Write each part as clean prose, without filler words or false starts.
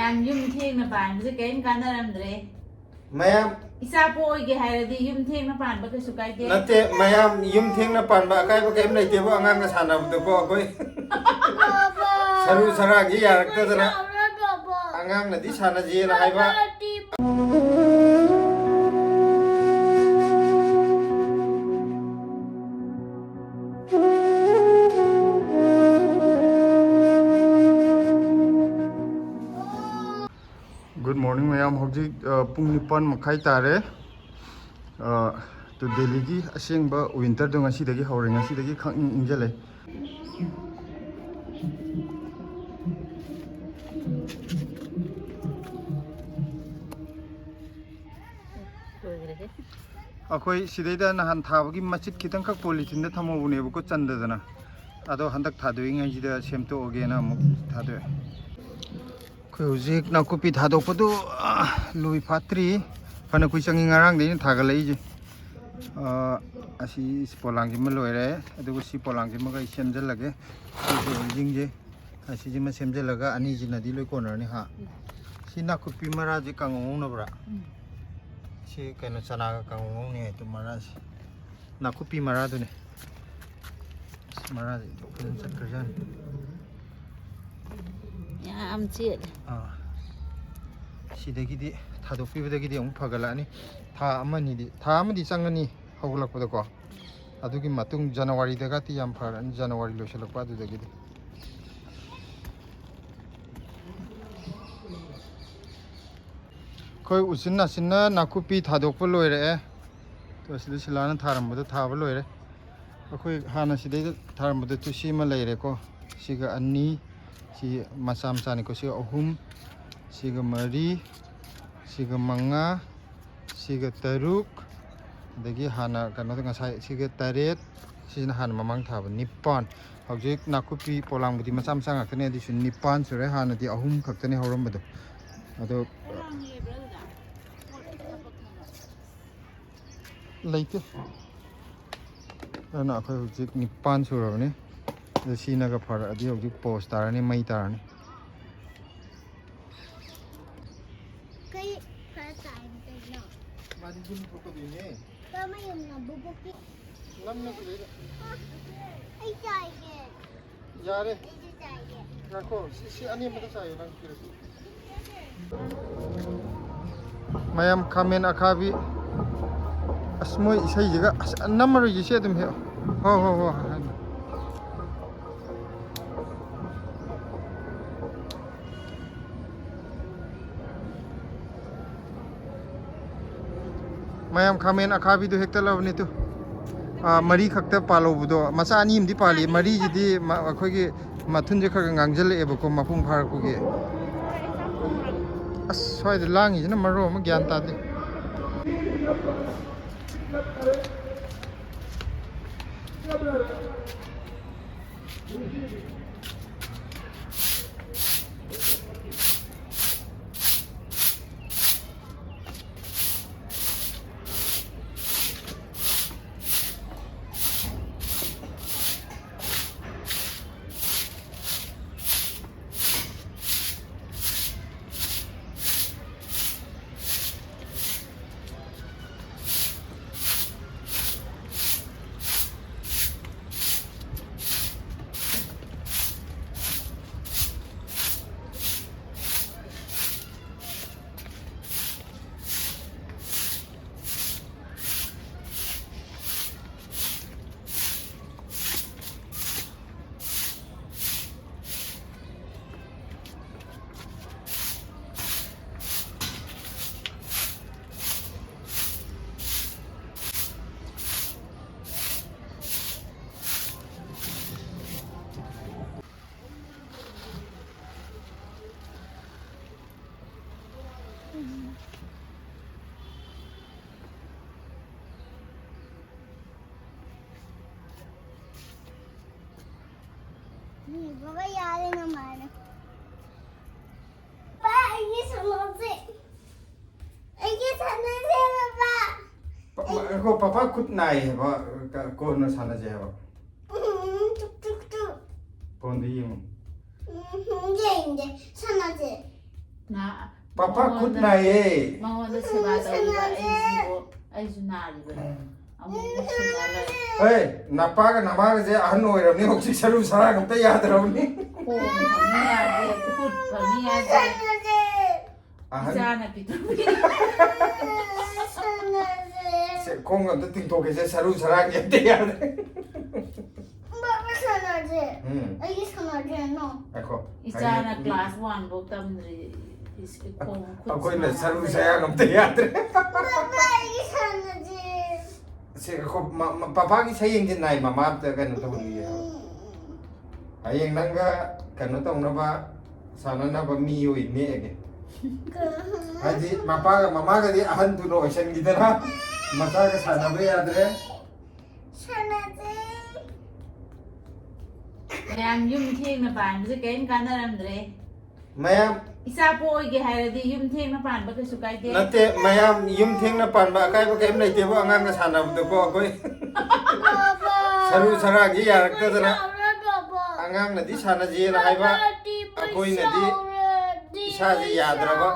ꯃꯌꯥꯝ ꯌꯨꯝ ꯊꯦꯡꯅ ꯄꯥꯟꯕꯁꯦ ꯀꯔꯤꯝ ꯀꯥꯟꯅꯔꯝꯗ꯭ꯔꯦ ꯃꯌꯥꯝ ꯏꯆꯥ ꯄꯣꯛꯑꯣꯏꯒꯦ ꯍꯥꯏꯔꯗꯤ ꯌꯨꯝ ꯊꯦꯡꯅ ꯄꯥꯟꯕ ꯀꯩꯁꯨ ꯀꯥꯏꯗꯦ ꯅꯠꯇꯦ ꯃꯌꯥꯝ ꯌꯨꯝ ꯊꯦꯡꯅ ꯄꯥꯟꯕ ꯑꯀꯥꯏꯕ ꯀꯔꯤꯝ ꯂꯩꯇꯦꯕꯣ ꯑꯉꯥꯡꯒ ꯁꯥꯟꯅꯕꯗꯀꯣ ꯑꯩꯈꯣꯏ ꯁꯔꯨ ꯁꯔꯥꯡꯁꯤ ꯌꯥꯔꯛꯇꯗꯅ ꯑꯉꯥꯡꯅꯗꯤ ꯁꯥꯟꯅꯖꯦꯅ ꯍꯥꯏꯕ Good morning mayam hojik pung nipan makhai tare to Delhi gi asengba winter do ngasi dagi hore ngasi dagi khang ingjale akhoi sidaida nahan thabagi machit khitang khak polythene da thamobune bu ko chandadana ado handak thadoi ngai jida semto oge na amuk thadoi khoi hojik nakupi thadokpadu lui phatri phana kui changi ngarang de thagalai ji asi polang ji ma loire adu si polang ji ma ga semjal lage jing je asi ji ma semjal laga ani ji nadi loi corner ni ha si nakupi mara ji kangong na bra si kaino chana ga kangong ni ai to mara si nakupi mara du ne mara ji to chat karjan ꯌꯥꯝ ꯆꯦꯠ ꯁꯤꯗꯒꯤꯗꯤ ꯊꯥꯗꯣꯛꯄꯤꯕꯗꯒꯤꯗꯤ ꯑꯃꯨꯛ ꯐꯒꯠꯂꯛꯑꯅꯤ ꯊꯥ ꯑꯃꯗꯤ ꯆꯪꯒꯅꯤ ꯍꯧꯒꯠꯂꯛꯄꯗꯀꯣ ꯑꯗꯨꯒꯤ ꯃꯇꯨꯡ ꯖꯅꯋꯥꯔꯤꯗꯒꯗꯤ ꯌꯥꯝ ꯐꯔꯅꯤ ꯖꯅꯋꯥꯔꯤ ꯂꯣꯏꯁꯤꯜꯂꯛꯄ ꯑꯗꯨꯗꯒꯤꯗꯤ ꯑꯩꯈꯣꯏ ꯎꯆꯤꯟ ꯅꯥꯆꯤꯟꯅ ꯅꯥꯀꯨꯞꯄꯤ ꯊꯥꯗꯣꯛꯄ ꯂꯣꯏꯔꯛꯑꯦ ꯇꯣ ꯁꯤꯗ ꯁꯤꯂꯥꯅ ꯊꯥꯔꯝꯕꯗꯣ ꯊꯥꯕ ꯂꯣꯏꯔꯦ ꯑꯩꯈꯣꯏ ꯍꯥꯟꯅ ꯁꯤꯗꯩꯗ ꯊꯥꯔꯝꯕꯗꯣ ꯇꯨꯁꯤ ꯑꯃ ꯂꯩꯔꯦꯀꯣ ꯁꯤꯒ ꯑꯅꯤ ꯁꯤ ꯃꯆꯥ ꯃꯆꯥꯅꯤꯀꯣ ꯁꯤꯒ ꯑꯍꯨꯝ siga mari siga manga siga taruk dagi hana kano da ngasai siga taret sina hana mamang thaba nipan hojik nakupi polang budi macam macam ngakne adi sun nipan sure hana di ahum khaktane horam bado ado leite ana akhoi hojik nipan surabane da sina ga phara adi hojik post tarani mai tarani Mari jum photo dine. Kama yung nabubuki. Lam na ko dito. Ay saye. Yare. Ay saye. Nako, si ani mo ta sayo nang kiro. Mayam kamen akhabi. Asmoy isay jiga namaro jise dum he. Ho. mayam khamen akhabi do hekta lavni tu mari khakta palobudo macha ani imdi pali mari jidi akhoi gi mathun je khaga ngangjal eba ko mapung phar ko ge as swai de langi jina maro ma gyan ta de Baba yare naman. Pa, ini semuanya. Ini semuanya Papa. Ko papa kut nai ba ko na sana je ba Tuk. pon di yim 이제 semuanya. Papa khut nai mangona seba tawriba aisu naribani amu sunala hey napa ga nama ga je ahan oiramni hoksi saru sara gamta yadrabni ko bhami ade khut bhami ade ahan jana pitu se kong gamta tingto ke se saru sara gamta yadre Papa sanaje. Ai sanaje no. Ako isana class 1 bok tamri is ko khut ako na saru saya gamta yadre Papa ai sanaje. se ko papa ki sayeng je nai mama ta kan to ni ayeng nanga kan to na ba sana na ba mi oi ne ge haji papa ga mama ga di ahan tu no ocean gidana mata ga sana ba yadre Sanaje. mayam yum thengna pan se kain kanaramdre mayam isa poi ge hairadi yum thengna pan ba kasu kaide nate mayam yum thengna pan ba kai ba kem nei te ba angang ga sana bu ko koi Papa. saru sara gi yarak ta dana Papa. angang na di sana je na hai ba akoi na di isa ji yadra ba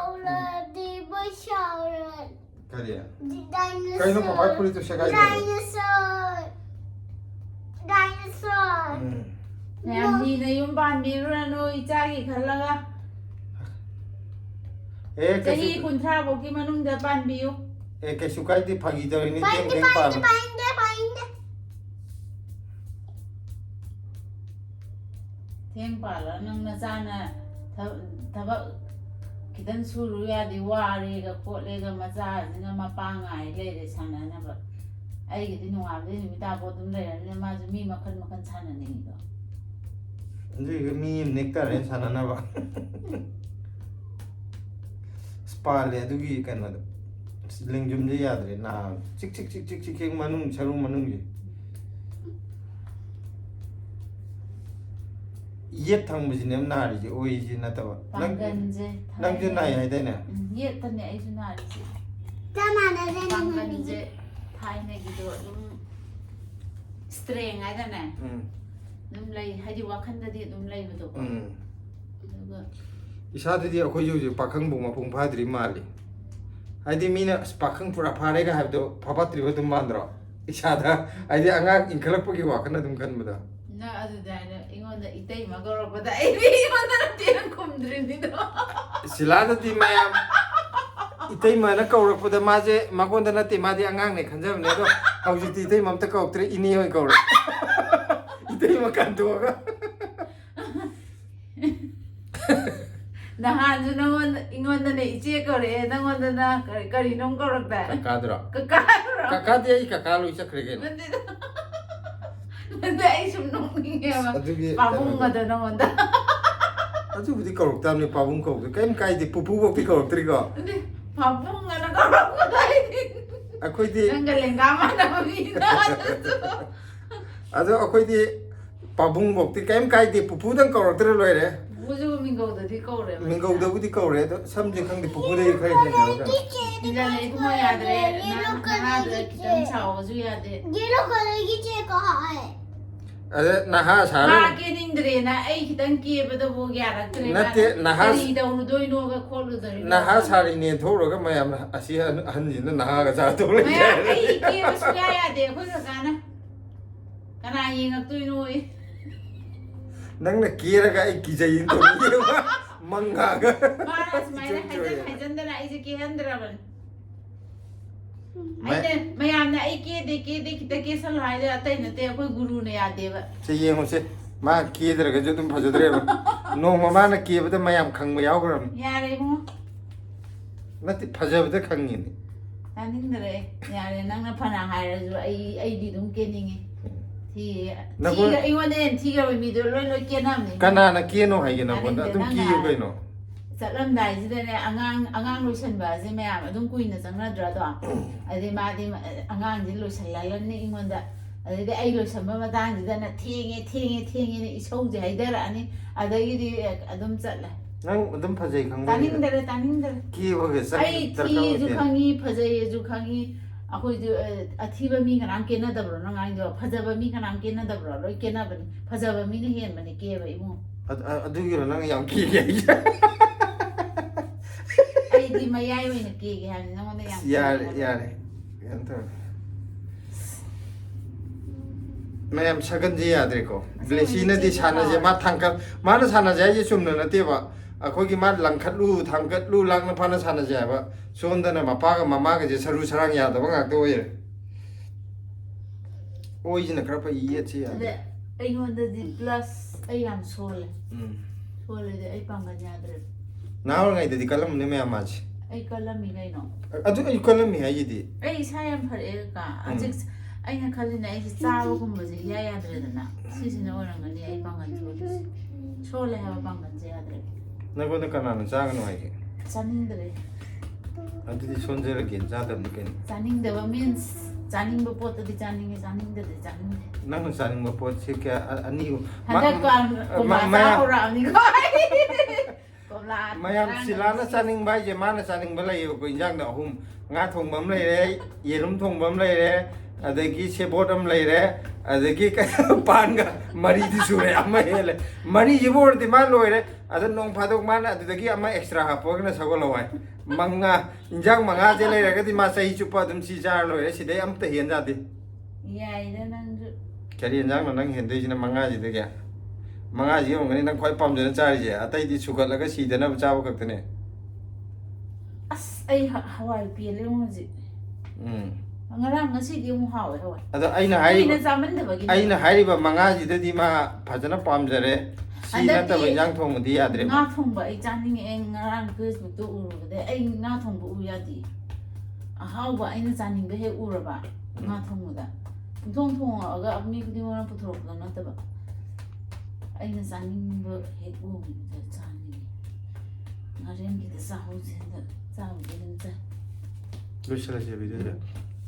kariya kai no papa puri to shagai Dinosaur. Dinosaur. mayam ni na yum pan biru na no icha gi khalaga eh chahi kai kunthra bo ki manung da pan biu kai su kai di phagi da ni teng teng pa theng pa la nang na chana thaba kidan suru ya di wari ga khole ga macha jina mapa ngai le de sana na ba ai gi di nuwa de ni ta bo dum le ne ma ju mi makhan makhan sana ni do ndi mi nektar en sana na ba spa le du gi kan na lingjum je yadre na chik chik chik chik chik manung charu manung je yet thang bu jinem na ri je oi ji na ta ba pangan je nang je nai hai dai na ye ta ne ai ju na ri je pangan je thai ne gi do dum streng ai da ne dum lai hadi wakhan da di dum lai bu do aduga isa de di akoi ju pakhang bu ma phung pha dri ma li ai di mina pakhang pura pha re ga ha do pha pa tri ba dum mandro isa da ai di anga inkhalak pa gi wa kan dum kan ba da na adu da na ingon da itai ma goro pa da ai bi ingon da tiang kum dri ni do sila da di mayam itai ma na kaurak pa da ma je ma kon da na ti ma di angang ne khanjam ne do hauji ti itai mam ta kauk tre ini hoi kaurak itai ma kan do ga na han ju ngon ingon da ne iche kore na ngon da na kari nong korok da ka dra ka ka di ai ka lu sakre ge nande ai sum nong ni ma adugi pabung ga da nong da adu budi kaurak tam ne pabung kauk kaim kai di pupu bo pi kaurak tri ga pabung ga na korok ko dai akoi di nang ga lenga ma na mi na adu akoi di pabung bo ti kaim kai di pupu dang kaurak tri loi re buju minggo da di kore mingau da budi kaure to sam je khang di pupu dai khai khai ne ga ila ne ku ma ya dre na na da kitan chao ju ya de Yellow color की check कहाँ है? ade na ha sa ma ke ning dre na ai kitan ki ba da bo ya ra dre Natte, na ha- ri da u doi no ga khol du dre na ha sa ri ne tho ro ga mayam asi han ji na ha ga sa to le ma ya ai ki ba su ya ya de ko ga kana kana yin ak tu no i nang na kira ga ai ki jai to ni ma manga ga ma na smai na hajan da na ai je ki handra ban ai ne ma ya na ai ke de kita ke sal hai da tai na te ko guru ne ya de ba se yeng se ma ki dra ga ju tum pha dre ba no ma ma na ki ba da mayam khang ma yaw gram ya re mo na ti pha ja ba da khang ni tanin dre ya re nang na phana hai ra ju ai di dum ke ningi thi ga I wan den thi ga mi do loi ke nam ni kana na ki no hai ga na ba da tum ki yu ga no satlam dai ji de ne angang lo san ba je me am adum kuin na chang na dra do ade ma di angang ji lo san la lan ni ingon da ade ai lo san ba ma dang ji da na thenge ni isou ji hai da ra ni ade di adum chat la nang adum pha jai khang ba tanin dre ki ba ga sa ai thi ju khangi phajai ju khangi akoi ju athiba mi kanam ke na dabro na ngai do phajaba mi kanam ke na dabro loi ke na bani phajaba mi ni hen bani ke ba imu adu gi nang yang ki ga ꯑꯩꯗꯤ ꯃꯌꯥꯏ ꯑꯣꯏꯅ ꯀꯦꯒꯦ ꯍꯥꯏꯕꯅꯤ ꯅꯪꯉꯣꯟꯗ ꯌꯥꯝ ꯌꯥꯔꯦ ꯀꯩꯅꯣ ꯇꯧꯔꯦ ꯃꯌꯥꯝ ꯁꯒꯟꯁꯦ ꯌꯥꯗ꯭ꯔꯦꯀꯣ ꯕ꯭ꯂꯦꯁꯤꯅꯗꯤ ꯁꯥꯟꯅꯁꯦ ꯃꯥ ꯊꯥꯡꯀꯠ ꯃꯥꯅ ꯁꯥꯟꯅꯁꯦ ꯍꯥꯏꯁꯦ ꯆꯨꯝꯅ ꯅꯠꯇꯦꯕ ꯑꯩꯈꯣꯏꯒꯤ ꯃꯥ ꯂꯪꯈꯠꯂꯨ ꯊꯥꯡꯀꯠꯂꯨ ꯂꯥꯡꯅ ꯐꯥꯅ ꯁꯥꯟꯅꯁꯦ ꯍꯥꯏꯕ ꯁꯣꯝꯗꯅ ꯃꯄꯥꯒ ꯃꯃꯥꯒꯁꯦ ꯁꯔꯨ ꯁꯔꯥꯡ ꯌꯥꯗꯕ ꯉꯥꯛꯇ ꯑꯣꯏꯔꯦ ꯑꯣꯏꯁꯤꯅ ꯈꯔ ꯐꯩ ꯌꯦꯠꯁꯤ ꯌꯥꯗ꯭ꯔꯦ ꯑꯩꯉꯣꯟꯗꯗꯤ ꯄ꯭ꯂꯁ ꯑꯩ ꯌꯥꯝ ꯁꯣꯜꯂꯦ ꯁꯣꯜꯂꯦꯗꯤ ꯑꯩ ꯄꯥꯡꯒꯜ ꯌꯥꯗ꯭ꯔꯦ ꯅꯍꯥꯟꯋꯥꯏꯉꯩꯗꯗꯤ ꯀꯜꯂꯝꯕꯅꯦ ꯃꯌꯥꯝ ꯃꯥꯁꯦ ꯑꯩ ꯀꯜꯂꯝꯃꯤ ꯀꯩꯅꯣ ꯑꯗꯨ ꯑꯩ ꯀꯜꯂꯝꯃꯤ ꯍꯥꯏꯁꯤꯗꯤ ꯑꯩ ꯏꯁꯥ ꯌꯥꯝ ꯐꯔꯛꯑꯦ ꯀꯥ ꯍꯧꯖꯤꯛ ꯑꯩꯅ ꯈꯜꯂꯤꯅꯦ ꯑꯩꯁꯦ ꯆꯥꯕꯒꯨꯝꯕꯁꯦ ꯏꯌꯥ ꯌꯥꯗ꯭ꯔꯦꯗꯅ ꯁꯤꯁꯤꯅ ꯑꯣꯏꯔꯝꯒꯅꯤ ꯑꯩ ꯄꯥꯡꯒꯜ ꯁꯣꯜꯂꯤꯁꯦ ꯁꯣꯜꯂꯦ ꯍꯥꯏꯕ ꯄꯥꯡꯒꯜꯁꯦ ꯌꯥꯗ꯭ꯔꯦ ꯅꯪꯉꯣꯟꯗ ꯀꯅꯥꯅ ꯆꯥꯒꯅꯣ ꯍꯥꯏꯒꯦ ꯆꯥꯅꯤꯡꯗ꯭ꯔꯦ ꯑꯗꯨꯗꯤ ꯁꯣꯟꯖꯔꯒꯦ ꯆꯥꯗꯕꯅꯤ ꯀꯩꯅꯣ ꯆꯥꯅꯤꯡꯗꯕ ꯃꯤꯟꯁ ꯆꯥꯅꯤꯡꯕ ꯄꯣꯠꯇꯗꯤ ꯆꯥꯅꯤꯡꯉꯦ ꯆꯥꯅꯤꯡꯗꯗꯤ ꯆꯥꯅꯤꯡꯗꯦ ꯅꯪꯅ ꯆꯥꯅꯤꯡꯕ ꯄꯣꯠꯁꯤ ꯀꯌꯥ ꯑꯅꯤ ꯍꯟꯗꯛꯀꯥꯟ ꯀꯣꯝꯂꯥ ꯆꯥ ꯍꯧꯔꯛꯑꯕꯅꯤꯀꯣ ꯀꯣꯝꯂꯥ ꯃꯌꯥꯝ ꯁꯤꯂꯥꯅ ꯆꯥꯅꯤꯡꯕ ꯍꯥꯏꯁꯦ ꯃꯥꯅ ꯆꯥꯅꯤꯡꯕ ꯂꯩꯌꯦꯕꯀꯣ ꯏꯟꯖꯥꯡꯗ ꯑꯍꯨꯝ ꯉꯥ ꯊꯣꯡꯕ ꯑꯃ ꯂꯩꯔꯦ ꯌꯦꯔꯨꯝ ꯊꯣꯡꯕ ꯑꯃ ꯂꯩꯔꯦ ꯑꯗꯒꯤ ꯁꯦꯕꯣꯠ ꯑꯃ ꯂꯩꯔꯦ ꯑꯗꯒꯤ ꯄꯥꯟꯒ ꯃꯔꯤꯗꯤ ꯁꯨꯔꯦ ꯑꯃ ꯍꯦꯜꯂꯦ ꯃꯔꯤꯁꯤꯕꯨ ꯑꯣꯏꯔꯗꯤ ꯃꯥ ꯂꯣꯏꯔꯦ ꯑꯗ ꯅꯣꯡ ꯐꯥꯗꯣꯛ ꯃꯥꯅ ꯑꯗꯨꯗꯒꯤ ꯑꯃ ꯑꯦꯛꯁꯇ꯭ꯔꯥ ꯍꯥꯞꯄꯒꯅ ꯁꯒꯣꯜ ꯍꯋꯥꯏ ꯏꯟꯖꯥꯡ ꯃꯉꯥꯁꯦ ꯂꯩꯔꯒꯗꯤ ꯃꯥ ꯆꯍꯤ ꯆꯨꯞꯄ ꯑꯗꯨꯝ ꯁꯤ ꯆꯥꯔ ꯂꯣꯏꯔꯦ ꯁꯤꯗꯩ ꯑꯝꯇ ꯍꯦꯟ ꯌꯥꯗꯦ ꯌꯥꯏꯗ ꯅꯪꯁꯨ ꯀꯔꯤ ꯌꯦꯟꯖꯥꯡꯅꯣ ꯅꯪ ꯍꯦꯟꯗꯣꯏꯁꯤꯅ ꯃꯉꯥꯁꯤꯗꯒꯤ ꯃꯉꯥꯁꯤ ꯌꯧꯔꯝꯒꯅꯤ ꯅꯪ ꯈ꯭ꯋꯥꯏ ꯄꯥꯝꯖꯅ ꯆꯥꯔꯤꯁꯦ ꯑꯇꯩꯗꯤ ꯁꯨꯒꯠꯂꯒ ꯁꯤꯗꯅꯕ ꯆꯥꯕ ꯈꯛꯇꯅꯦ ꯑꯁ ꯑꯩ ꯍꯋꯥꯏ ꯄꯦꯜꯂꯦ ꯍꯧꯖꯤꯛ ꯉꯔꯥꯡ ꯉꯁꯤꯗꯤ ꯑꯃꯨꯛ ꯍꯥꯎꯋꯦ ꯍꯋꯥꯏ ꯑꯗꯣ ꯑꯩꯅ ꯆꯥꯃꯟꯗꯕꯒꯤ ꯑꯩꯅ ꯍꯥꯏꯔꯤꯕ ꯃꯉꯥꯁꯤꯗꯗꯤ ꯃꯥ ꯐꯖꯅ ꯄꯥꯝꯖꯔꯦ ꯁꯤ ꯅꯠꯇꯕ ꯏꯟꯖꯥꯡ ꯊꯣꯡꯕꯗꯤ ꯌꯥꯗ꯭ꯔꯦ ꯉꯥ ꯊꯣꯡꯕ ꯑꯩ ꯆꯥꯅꯤꯡꯉꯛꯑꯦ ꯉꯔꯥꯡ ꯐꯦꯁꯕꯨꯛꯇ ꯎꯔꯨꯕꯗꯩ ꯑꯩ ꯉꯥ ꯊꯣꯡꯕ ꯎ ꯌꯥꯗꯦ ꯑꯍꯥꯎꯕ ꯑꯩꯅ ꯆꯥꯅꯤꯡꯕ ꯍꯦꯛ ꯎꯔꯕ ꯉꯥ ꯊꯣꯡꯕꯗ ꯄꯨꯡꯊꯣꯡ ꯊꯣꯡꯉꯛꯑꯒ ꯃꯤ ꯈꯨꯗꯤꯡꯃꯛꯅ ꯄꯨꯊꯣꯔꯛꯄꯗꯣ ꯅꯠꯇꯕ ꯑꯩꯅ ꯆꯥꯅꯤꯡꯕ ꯍꯦꯛ ꯎꯕꯗ ꯆꯥꯅꯤꯡꯉꯤ ꯉꯥꯔꯦꯟꯒꯤꯗ ꯆꯥꯍꯧꯁꯦ ꯆꯥꯕꯨꯗꯤ ꯑꯗꯨꯝ ꯆꯥꯏ ꯂꯣꯏꯁꯤꯜꯂꯁꯦ ꯚꯤꯗꯤꯑꯣꯁꯦ